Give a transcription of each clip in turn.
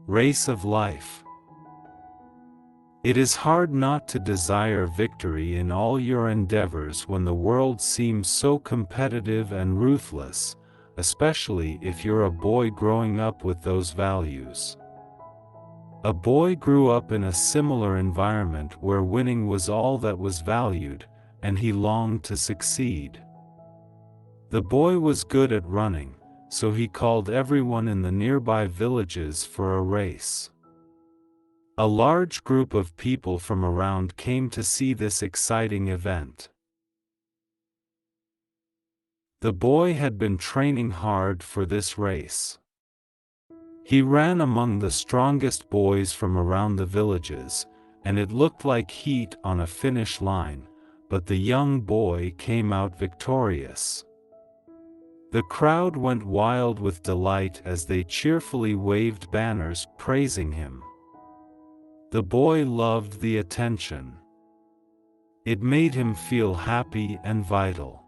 Race of life. It is hard not to desire victory in all your endeavors when the world seems so competitive and ruthless, especially if you're a boy growing up with those values. A boy grew up in a similar environment where winning was all that was valued, and he longed to succeed. The boy was good at running, so he called everyone in the nearby villages for a race. A large group of people from around came to see this exciting event. The boy had been training hard for this race. He ran among the strongest boys from around the villages, and it looked like heat on a finish line, but the young boy came out victorious. The crowd went wild with delight as they cheerfully waved banners praising him. The boy loved the attention. It made him feel happy and vital.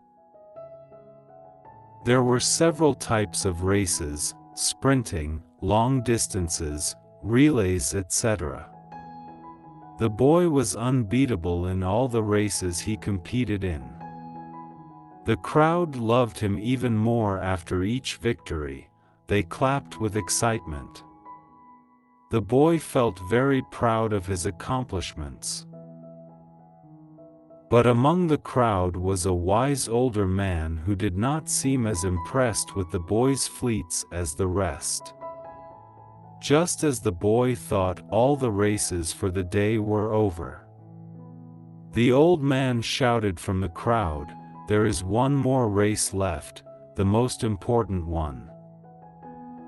There were several types of races: sprinting, long distances, relays, etc. The boy was unbeatable in all the races he competed in. The crowd loved him even more after each victory. They clapped with excitement. The boy felt very proud of his accomplishments. But among the crowd was a wise older man who did not seem as impressed with the boy's fleets as the rest. Just as the boy thought all the races for the day were over, the old man shouted from the crowd, "There is one more race left, the most important one."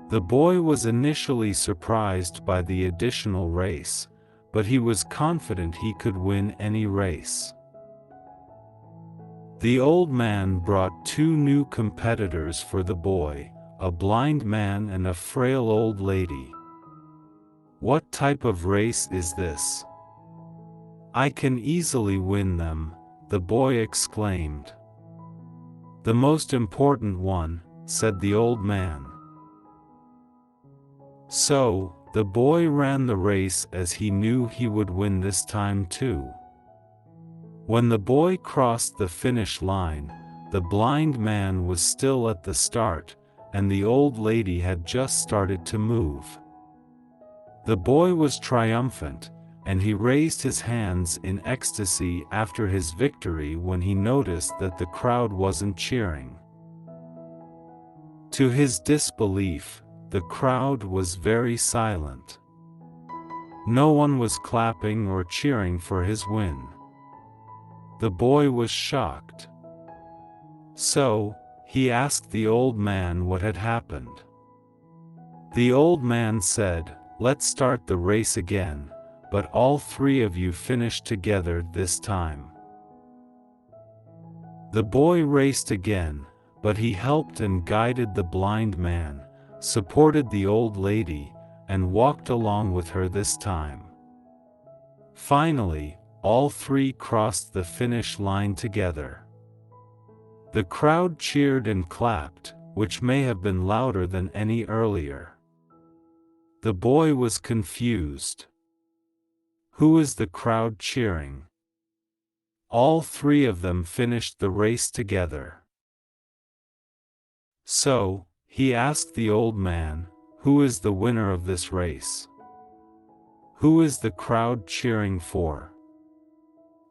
The boy was initially surprised by the additional race, but he was confident he could win any race. The old man brought two new competitors for the boy, a blind man and a frail old lady. "What type of race is this? I can easily win them," the boy exclaimed. "The most important one," said the old man. So, the boy ran the race as he knew he would win this time too. When the boy crossed the finish line, the blind man was still at the start, and the old lady had just started to move. The boy was triumphant, and he raised his hands in ecstasy after his victory when he noticed that the crowd wasn't cheering. To his disbelief, the crowd was very silent. No one was clapping or cheering for his win. The boy was shocked. So, he asked the old man what had happened. The old man said, "Let's start the race again, but all three of you finish together this time." The boy raced again, but he helped and guided the blind man, supported the old lady, and walked along with her this time. Finally, all three crossed the finish line together. The crowd cheered and clapped, which may have been louder than any earlier. The boy was confused. Who is the crowd cheering? All three of them finished the race together. So, he asked the old man, "Who is the winner of this race? Who is the crowd cheering for?"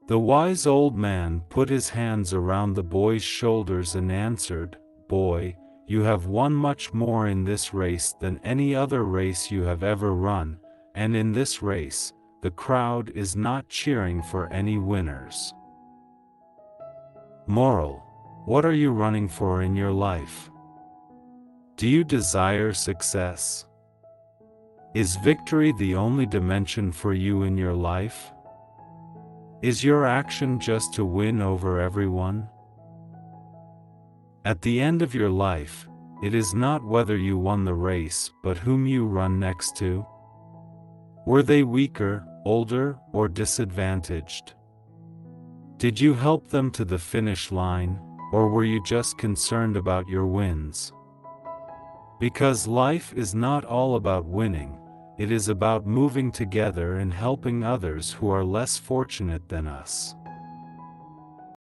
The wise old man put his hands around the boy's shoulders and answered, "Boy, you have won much more in this race than any other race you have ever run, and in this race, the crowd is not cheering for any winners." Moral: what are you running for in your life? Do you desire success? Is victory the only dimension for you in your life? Is your action just to win over everyone? At the end of your life, it is not whether you won the race but whom you run next to. Were they weaker, older, or disadvantaged? Did you help them to the finish line, or were you just concerned about your wins? Because life is not all about winning, It is about moving together and helping others who are less fortunate than us.